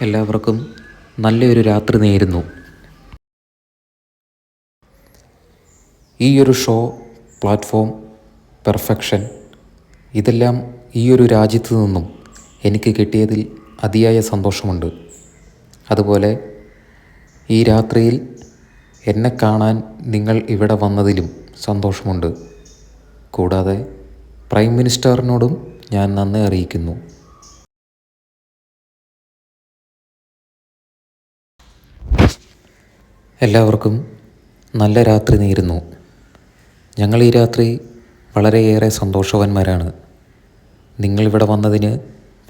എല്ലാവർക്കും നല്ലൊരു രാത്രി നേരുന്നു. ഈ ഒരു ഷോ, പ്ലാറ്റ്ഫോം, പെർഫെക്ഷൻ, ഇതെല്ലാം ഈ ഒരു രാജ്യത്തു നിന്നും എനിക്ക് കിട്ടിയതിൽ അതിയായ സന്തോഷമുണ്ട്. അതുപോലെ ഈ രാത്രിയിൽ എന്നെ കാണാൻ നിങ്ങൾ ഇവിടെ വന്നതിലും സന്തോഷമുണ്ട്. കൂടാതെ പ്രൈം മിനിസ്റ്ററിനോടും ഞാൻ നന്ദി അറിയിക്കുന്നു. എല്ലാവർക്കും നല്ല രാത്രി നേരുന്നു. ഞങ്ങൾ ഈ രാത്രി വളരെയേറെ സന്തോഷവാന്മാരാണ്. നിങ്ങളിവിടെ വന്നതിന്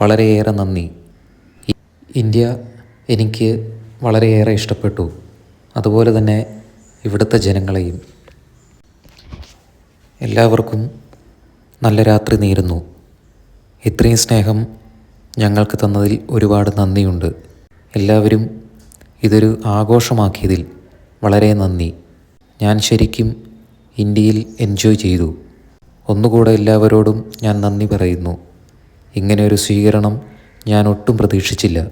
വളരെയേറെ നന്ദി. ഇന്ത്യ എനിക്ക് വളരെയേറെ ഇഷ്ടപ്പെട്ടു. അതുപോലെ തന്നെ ഇവിടുത്തെ ജനങ്ങളെയും. എല്ലാവർക്കും നല്ല രാത്രി നേരുന്നു. ഇത്രയും സ്നേഹം ഞങ്ങൾക്ക് തന്നതിൽ ഒരുപാട് നന്ദിയുണ്ട്. എല്ലാവരും ഇതൊരു ആഘോഷമാക്കിയതിൽ വളരെ നന്ദി. ഞാൻ ശരിക്കും ഇന്ത്യയിൽ എൻജോയ് ചെയ്തു. ഒന്നുകൂടെ എല്ലാവരോടും ഞാൻ നന്ദി പറയുന്നു. ഇങ്ങനെ ഒരു സ്വീകരണം ഞാൻ ഒട്ടും പ്രതീക്ഷിച്ചില്ല.